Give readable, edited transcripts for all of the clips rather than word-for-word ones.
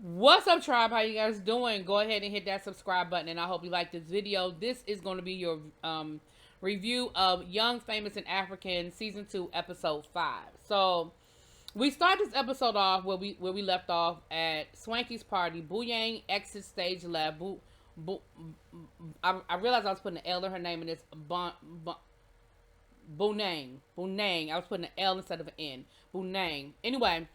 What's up, tribe? How you guys doing? Go ahead and hit that subscribe button, and I hope you like this video. This is going to be your review of Young, Famous, and African Season 2, Episode 5. So, we start this episode off where we left off at Swanky's party. Boo Yang exits stage left. I realized I was putting an L in her name, and it's Boonang. Boonang. I was putting an L instead of an N. Boonang. Anyway,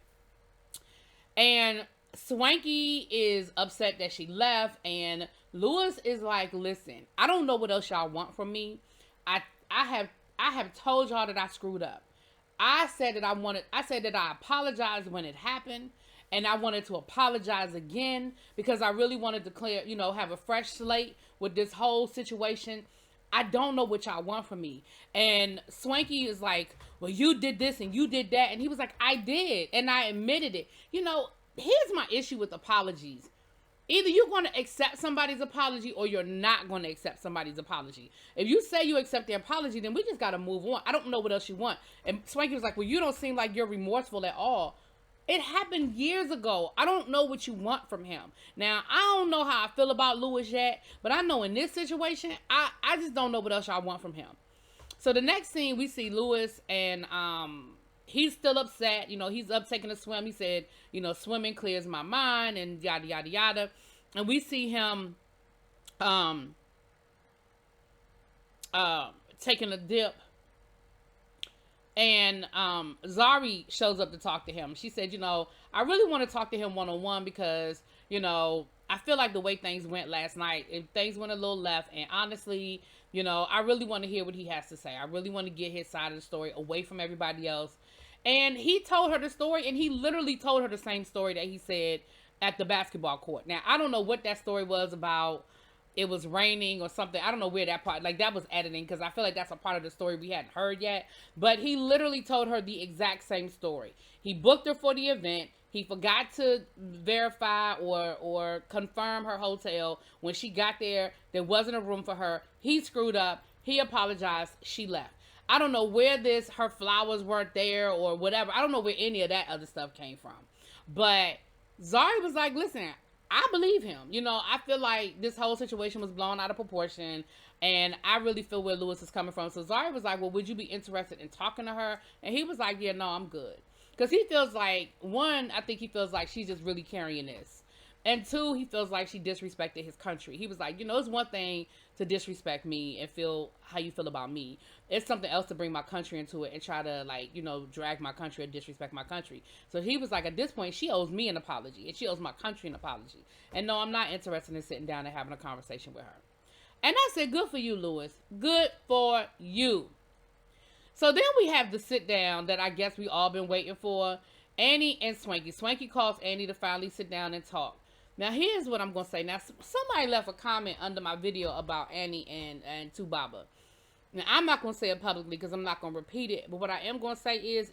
and Swanky is upset that she left, and Lewis is like, "Listen, I don't know what else y'all want from me. I have told y'all that I screwed up. I said that I apologized when it happened, and I wanted to apologize again because I really wanted to clear, have a fresh slate with this whole situation. I don't know what y'all want from me." And Swanky is like, "Well, you did this and you did that." And he was like, "I did. And I admitted it." Here's my issue with apologies. Either you're going to accept somebody's apology or you're not going to accept somebody's apology. If you say you accept the apology, then we just got to move on. I don't know what else you want. And Swanky was like, "Well, you don't seem like you're remorseful at all. It happened years ago. I don't know what you want from him." Now, I don't know how I feel about Lewis yet, but I know in this situation, I just don't know what else y'all want from him. So the next scene, we see Lewis, and he's still upset. He's up taking a swim. He said, "Swimming clears my mind," and yada, yada, yada. And we see him taking a dip. And Zari shows up to talk to him. She said, "I really want to talk to him one-on-one because, I feel like the way things went last night, things went a little left. And honestly, I really want to hear what he has to say. I really want to get his side of the story away from everybody else." And he told her the story, and he literally told her the same story that he said at the basketball court. Now, I don't know what that story was about. It was raining or something. I don't know where that part, that was editing, because I feel like that's a part of the story we hadn't heard yet. But he literally told her the exact same story. He booked her for the event. He forgot to verify or confirm her hotel. When she got there wasn't a room for her. He screwed up. He apologized. She left. I don't know where her flowers weren't there or whatever. I don't know where any of that other stuff came from. But Zari was like, "Listen, I believe him. I feel like this whole situation was blown out of proportion, and I really feel where Lewis is coming from." So Zari was like, "Well, would you be interested in talking to her?" And he was like, "Yeah, no, I'm good." Because he feels like, one, I think he feels like she's just really carrying this. And two, he feels like she disrespected his country. He was like, it's one thing to disrespect me and feel how you feel about me. It's something else to bring my country into it and try to, drag my country or disrespect my country. So he was like, at this point, she owes me an apology. And she owes my country an apology. And no, I'm not interested in sitting down and having a conversation with her. And I said, good for you, Lewis. Good for you. So then we have the sit down that I guess we all been waiting for. Annie and Swanky. Swanky calls Annie to finally sit down and talk. Now, here's what I'm going to say. Now, somebody left a comment under my video about Annie and Tubaba. Now, I'm not going to say it publicly because I'm not going to repeat it. But what I am going to say is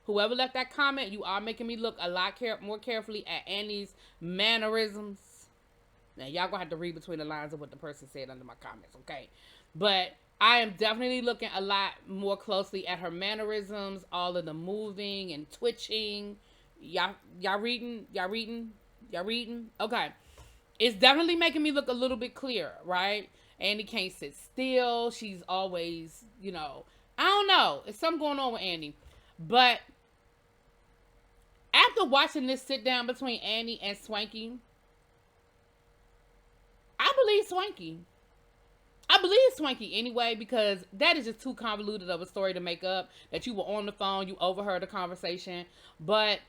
whoever left that comment, you are making me look a lot more carefully at Annie's mannerisms. Now, y'all going to have to read between the lines of what the person said under my comments, okay? But I am definitely looking a lot more closely at her mannerisms, all of the moving and twitching. Y'all reading? Y'all reading? Y'all reading? Okay. It's definitely making me look a little bit clearer, right? Annie can't sit still. She's always, I don't know. It's something going on with Annie. But after watching this sit down between Annie and Swanky, I believe Swanky. I believe Swanky anyway, because that is just too convoluted of a story to make up. That you were on the phone, you overheard the conversation. But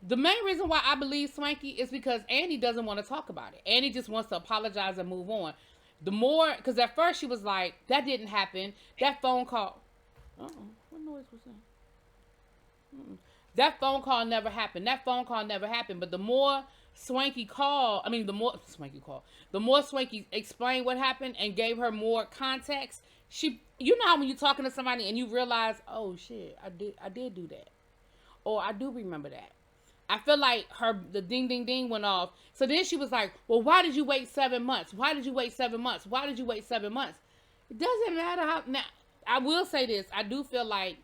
the main reason why I believe Swanky is because Annie doesn't want to talk about it. Annie just wants to apologize and move on. Because at first she was like, that didn't happen. That phone call. What noise was that? That phone call never happened. But the more Swanky explained what happened and gave her more context, you know how when you're talking to somebody and you realize, oh shit, I did do that. Or I do remember that. I feel like the ding, ding, ding went off. So then she was like, well, why did you wait 7 months? Why did you wait 7 months? Why did you wait 7 months? It doesn't matter how. Now, I will say this. I do feel like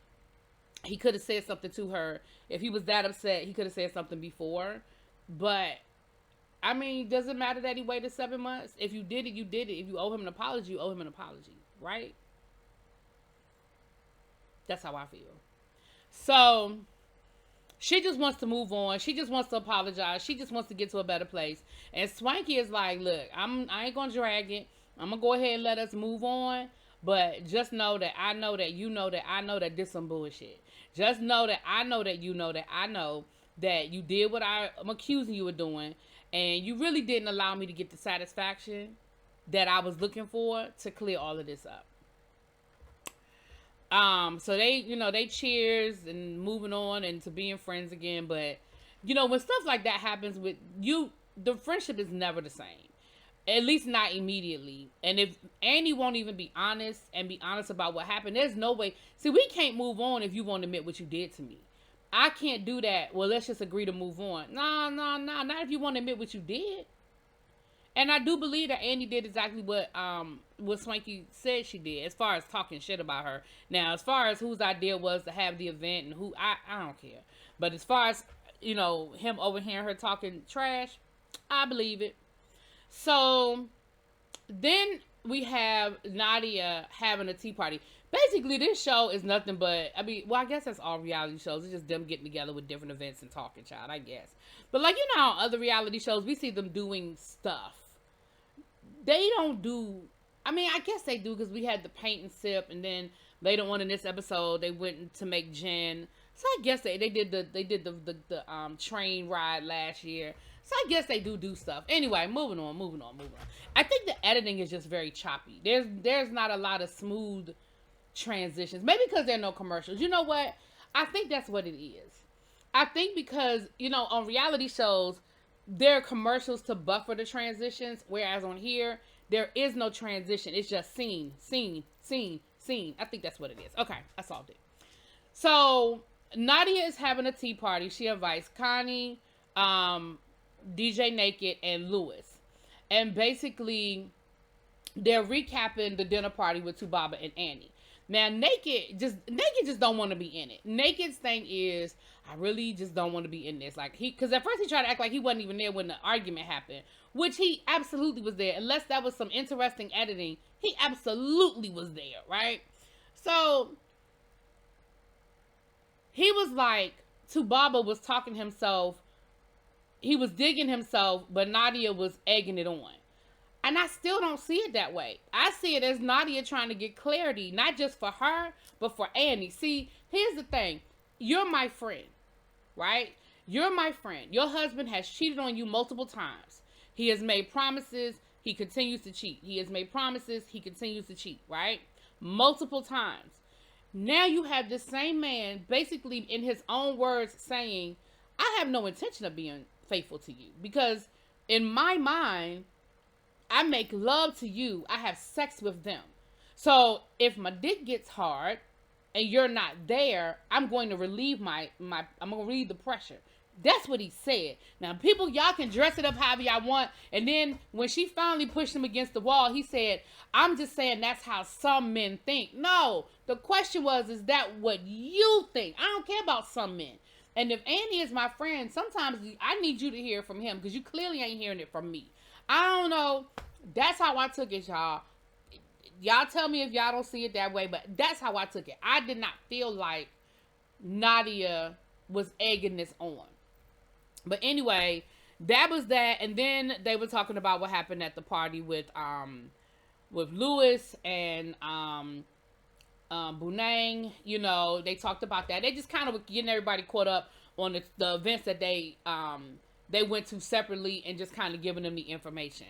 he could have said something to her. If he was that upset, he could have said something before. But I mean, does it matter that he waited 7 months? If you did it, you did it. If you owe him an apology, you owe him an apology, right? That's how I feel. So she just wants to move on. She just wants to apologize. She just wants to get to a better place. And Swanky is like, look, I ain't gonna drag it. I'm gonna go ahead and let us move on. But just know that I know that you know that I know that this some bullshit. Just know that I know that you know that I know that you did what I'm accusing you of doing. And you really didn't allow me to get the satisfaction that I was looking for to clear all of this up. So they, they cheers and moving on and to being friends again. But, when stuff like that happens with you, the friendship is never the same. At least not immediately. And if Annie won't even be honest about what happened, there's no way. See, we can't move on if you won't admit what you did to me. I can't do that. Well, let's just agree to move on. No. Not if you want to admit what you did. And I do believe that Annie did exactly what Swanky said she did, as far as talking shit about her. Now, as far as whose idea was to have the event and who, I don't care. But as far as, him overhearing her talking trash, I believe it. So then we have Nadia having a tea party. Basically, this show is nothing but, I guess that's all reality shows. It's just them getting together with different events and talking, child, I guess. But how other reality shows, we see them doing stuff. They don't do, I guess they do, because we had the paint and sip, and then later on in this episode, they went to make gin. So I guess they did the train ride last year. So I guess they do stuff. Anyway, moving on. I think the editing is just very choppy. There's not a lot of smooth transitions. Maybe because there are no commercials. You know what? I think that's what it is. I think because, on reality shows, there are commercials to buffer the transitions, whereas on here, there is no transition. It's just scene. I think that's what it is. Okay, I solved it. So, Nadia is having a tea party. She invites Connie, DJ Naked, and Lewis. And basically, they're recapping the dinner party with Tubaba and Annie. Now, Naked just don't want to be in it. Naked's thing is, I really just don't want to be in this. Because at first he tried to act like he wasn't even there when the argument happened, which he absolutely was there. Unless that was some interesting editing, he absolutely was there, right? So, he was like, Tubaba was talking himself, he was digging himself, but Nadia was egging it on. And I still don't see it that way. I see it as Nadia trying to get clarity, not just for her, but for Annie. See, here's the thing. You're my friend, right? You're my friend. Your husband has cheated on you multiple times. He has made promises. He continues to cheat. He has made promises. He continues to cheat, right? Multiple times. Now you have this same man, basically in his own words, saying, I have no intention of being faithful to you. Because in my mind, I make love to you. I have sex with them. So if my dick gets hard and you're not there, I'm going to relieve I'm going to relieve the pressure. That's what he said. Now, people, y'all can dress it up however y'all want. And then when she finally pushed him against the wall, he said, I'm just saying that's how some men think. No, the question was, is that what you think? I don't care about some men. And if Andy is my friend, sometimes I need you to hear from him because you clearly ain't hearing it from me. I don't know. That's how I took it, y'all. Y'all tell me if y'all don't see it that way, but that's how I took it. I did not feel like Nadia was egging this on. But anyway, that was that. And then they were talking about what happened at the party with Lewis and Bunang. They talked about that. They just kind of getting everybody caught up on the events that they went to separately and just kind of giving them the information.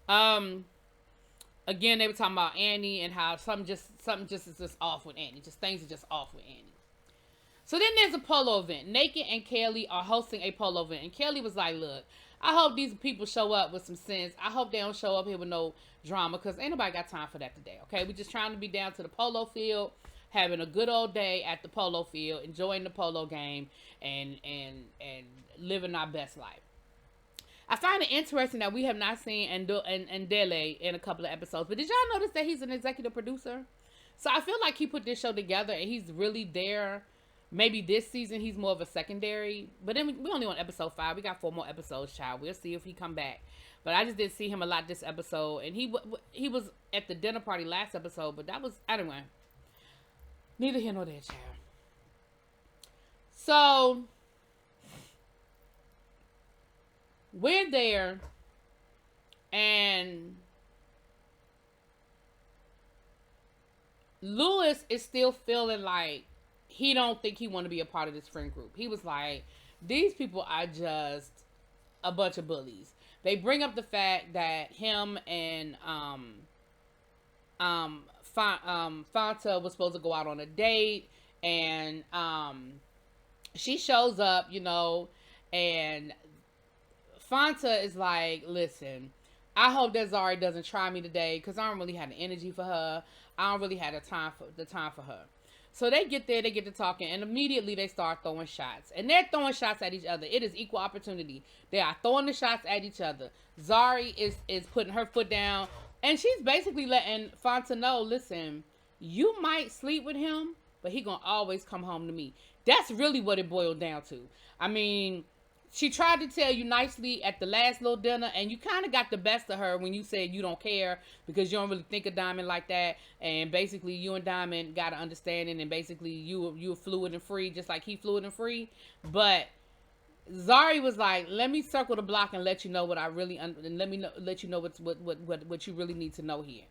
Again, they were talking about Annie and how something just is just off with Annie. Just things are just off with Annie. So then there's a polo event. Naked and Kelly are hosting a polo event. And Kelly was like, look, I hope these people show up with some sense. I hope they don't show up here with no drama because ain't nobody got time for that today, okay? We're just trying to be down to the polo field, having a good old day at the polo field, enjoying the polo game, and living our best life. I find it interesting that we have not seen Ndele in a couple of episodes. But did y'all notice that he's an executive producer? So I feel like he put this show together and he's really there Maybe this season he's more of a secondary. But then we only on episode 5. We got 4 more episodes, child. We'll see if he come back. But I just didn't see him a lot this episode. And he was at the dinner party last episode. But that was, anyway. Neither here nor there, child. So, we're there. And Lewis is still feeling like he don't think he want to be a part of this friend group. He was like, these people are just a bunch of bullies. They bring up the fact that him and Fanta was supposed to go out on a date, and she shows up, you know, and Fanta is like, listen, I hope that Zari doesn't try me today because I don't really have the energy for her. I don't really have the time for her. So they get there, they get to talking, and immediately they start throwing shots. And they're throwing shots at each other. It is equal opportunity. They are throwing the shots at each other. Zari is putting her foot down, and she's basically letting Fanta know, listen, you might sleep with him, but he gonna always come home to me. That's really what it boiled down to. I mean, she tried to tell you nicely at the last little dinner, and you kind of got the best of her when you said you don't care because you don't really think of Diamond like that. And basically, you and Diamond got an understanding, and basically, you were fluid and free, just like he fluid and free. But Zari was like, "Let me circle the block and let you know what I really and let you know what you really need to know here."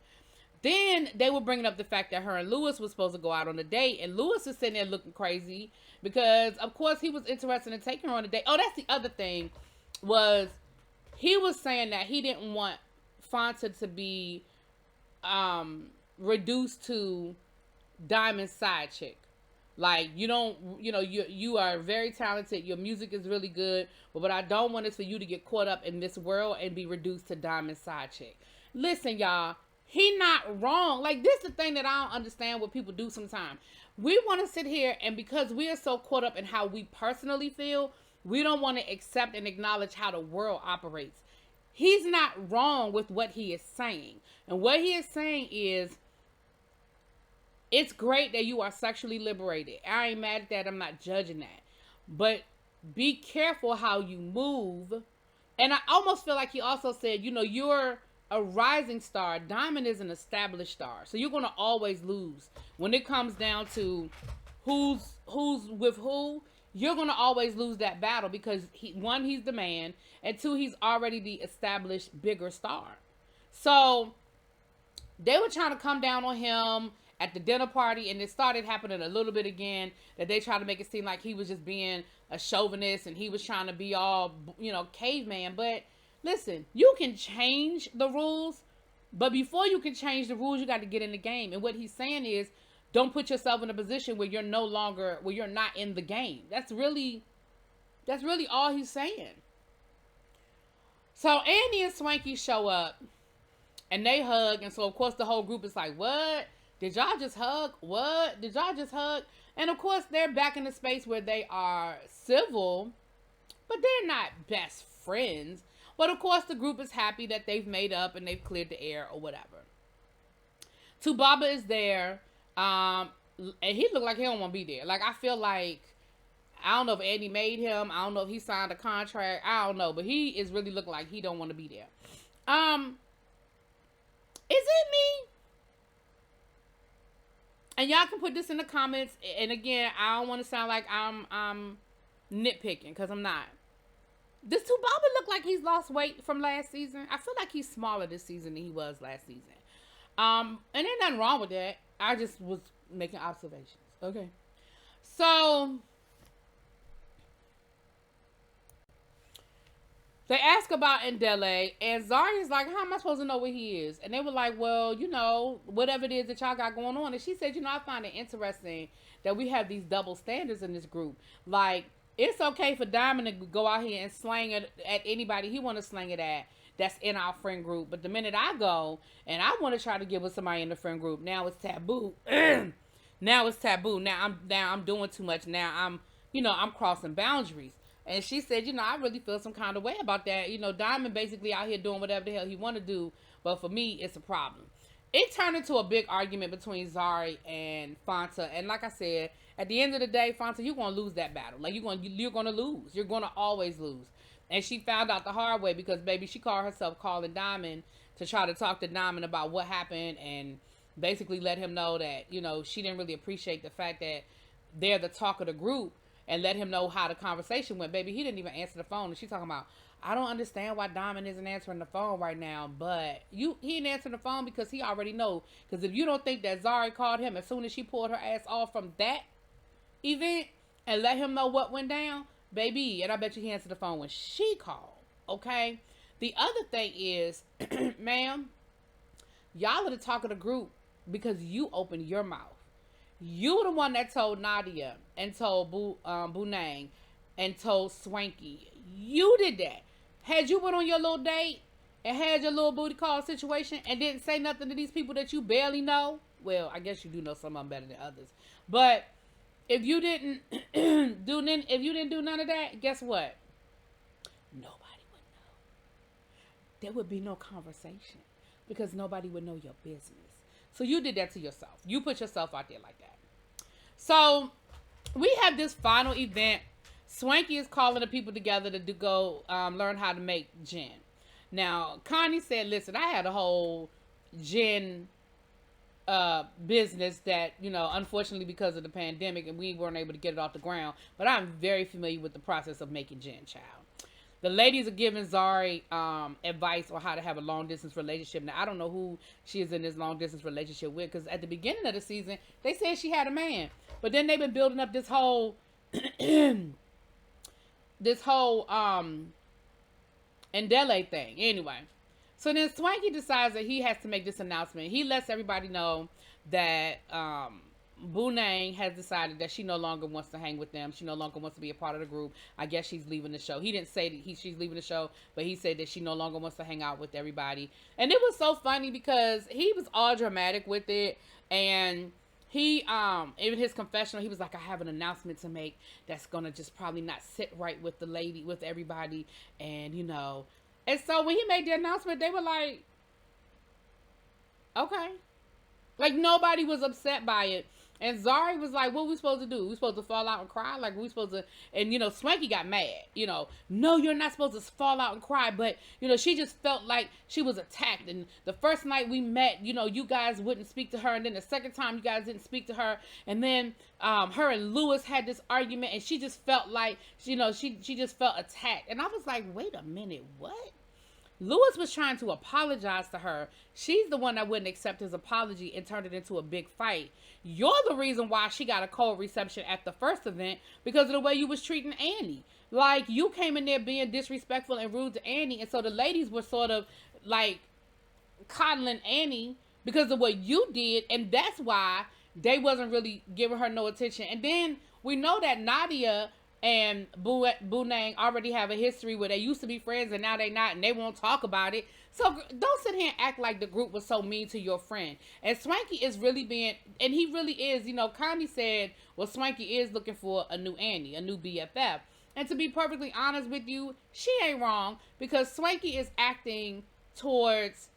Then they were bringing up the fact that her and Lewis was supposed to go out on a date, and Lewis is sitting there looking crazy because, of course, he was interested in taking her on a date. Oh, that's the other thing, was he was saying that he didn't want Fanta to be reduced to Diamond's side chick. Like, you are very talented, your music is really good, but what I don't want is for you to get caught up in this world and be reduced to Diamond's side chick. Listen, y'all. He not wrong. Like, this is the thing that I don't understand what people do sometimes. We want to sit here, and because we are so caught up in how we personally feel, we don't want to accept and acknowledge how the world operates. He's not wrong with what he is saying. And what he is saying is, it's great that you are sexually liberated. I ain't mad at that. I'm not judging that. But be careful how you move. And I almost feel like he also said, you're a rising star. Diamond is an established star. So you're going to always lose. When it comes down to who's with who, you're going to always lose that battle because, one, he's the man, and two, he's already the established bigger star. So they were trying to come down on him at the dinner party, and it started happening a little bit again, that they tried to make it seem like he was just being a chauvinist and he was trying to be all, caveman. But listen, you can change the rules, but before you can change the rules, you got to get in the game. And what he's saying is, don't put yourself in a position where you're not in the game. That's really all he's saying. So Andy and Swanky show up, and they hug, and so of course the whole group is like, what? Did y'all just hug? What? Did y'all just hug? And of course they're back in the space where they are civil, but they're not best friends. But of course, the group is happy that they've made up and they've cleared the air or whatever. Tubaba is there, and he looked like he don't want to be there. Like, I feel like, I don't know if Andy made him. I don't know if he signed a contract. I don't know, but he is really looking like he don't want to be there. Is it me? And y'all can put this in the comments. And again, I don't want to sound like I'm nitpicking, because I'm not. Does Tubaba look like he's lost weight from last season? I feel like he's smaller this season than he was last season. And there's nothing wrong with that. I just was making observations. Okay. So they ask about Ndele, and Zari's like, how am I supposed to know where he is? And they were like, well, whatever it is that y'all got going on. And she said, I find it interesting that we have these double standards in this group. Like, it's okay for Diamond to go out here and slang it at anybody he want to slang it at that's in our friend group. But the minute I go and I want to try to get with somebody in the friend group, now it's taboo. Now it's taboo. Now I'm doing too much. Now I'm crossing boundaries. And she said, I really feel some kind of way about that. Diamond basically out here doing whatever the hell he want to do. But for me, it's a problem. It turned into a big argument between Zari and Fanta. And like I said, At the end of the day, Fonta, you're gonna lose that battle. Like you're gonna lose. You're gonna always lose. And she found out the hard way because baby, she called herself calling Diamond to try to talk to Diamond about what happened and basically let him know that, she didn't really appreciate the fact that they're the talk of the group and let him know how the conversation went. Baby, he didn't even answer the phone. And she's talking about, I don't understand why Diamond isn't answering the phone right now, but he didn't answer the phone because he already know. Because if you don't think that Zari called him as soon as she pulled her ass off from that event and let him know what went down, baby, and I bet you he answered the phone when she called, okay? The other thing is, ma'am, y'all are the talk of the group because you opened your mouth. You were the one that told Nadia and told Bunang and told Swanky. You did that. Had you went on your little date and had your little booty call situation and didn't say nothing to these people that you barely know, well, I guess you do know some of them better than others. But if you didn't do none of that, guess what? Nobody would know. There would be no conversation because nobody would know your business. So you did that to yourself. You put yourself out there like that. So we have this final event. Swanky is calling the people together to go learn how to make gin. Now, Connie said, listen, I had a whole gin business that, unfortunately because of the pandemic and we weren't able to get it off the ground, but I'm very familiar with the process of making gin, child. The ladies are giving Zari advice on how to have a long-distance relationship. Now, I don't know who she is in this long-distance relationship with because at the beginning of the season, they said she had a man. But then they've been building up this whole Ndele thing. Anyway, so then Swanky decides that he has to make this announcement. He lets everybody know that Bunang has decided that she no longer wants to hang with them. She no longer wants to be a part of the group. I guess she's leaving the show. He didn't say that she's leaving the show, but he said that she no longer wants to hang out with everybody. And it was so funny because he was all dramatic with it. And he, in his confessional, he was like, I have an announcement to make that's going to just probably not sit right with with everybody. And, and so when he made the announcement, they were like, okay. Like, nobody was upset by it. And Zari was like, what we supposed to do? We supposed to fall out and cry? Like, we supposed to... And, Swanky got mad. No, you're not supposed to fall out and cry. But, she just felt like she was attacked. And the first night we met, you guys wouldn't speak to her. And then the second time you guys didn't speak to her. And then her and Lewis had this argument. And she just felt like, she just felt attacked. And I was like, wait a minute, what? Lewis was trying to apologize to her. She's the one that wouldn't accept his apology and turned it into a big fight. You're the reason why she got a cold reception at the first event because of the way you was treating Annie. Like, you came in there being disrespectful and rude to Annie, and so the ladies were sort of, like, coddling Annie because of what you did, and that's why they wasn't really giving her no attention. And then we know that Nadia and Bunang already have a history where they used to be friends and now they not, and they won't talk about it. So don't sit here and act like the group was so mean to your friend. And Swanky is really being, and he really is, Connie said, well, Swanky is looking for a new Annie, a new BFF. And to be perfectly honest with you, she ain't wrong because Swanky is acting towards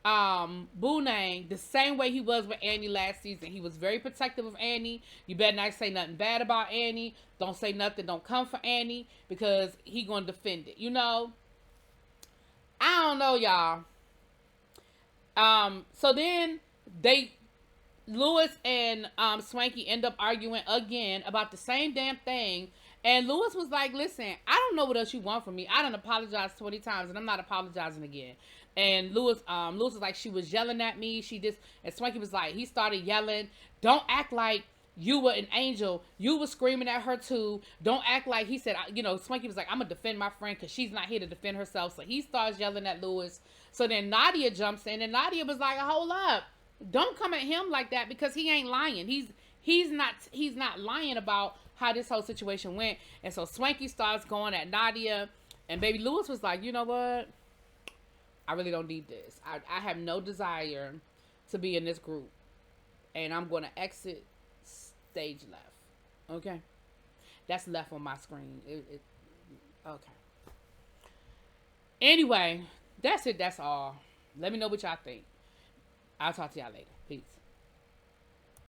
Bunang the same way he was with Annie last season. He was very protective of Annie. You better not say nothing bad about Annie. Don't say nothing. Don't come for Annie because he gonna defend it. I don't know, y'all. So then Lewis and Swanky end up arguing again about the same damn thing. And Lewis was like, listen, I don't know what else you want from me. I done apologized 20 times and I'm not apologizing again. And Lewis was like, she was yelling at me. And Swanky was like, he started yelling, don't act like you were an angel. You were screaming at her too. Don't act like, he said, Swanky was like, I'm going to defend my friend because she's not here to defend herself. So he starts yelling at Lewis. So then Nadia jumps in and Nadia was like, hold up. Don't come at him like that because he ain't lying. He's not lying about how this whole situation went. And so Swanky starts going at Nadia. And baby Lewis was like, you know what? I really don't need this. I have no desire to be in this group. And I'm going to exit stage left. Okay? That's left on my screen. Okay. Anyway, that's it. That's all. Let me know what y'all think. I'll talk to y'all later. Peace.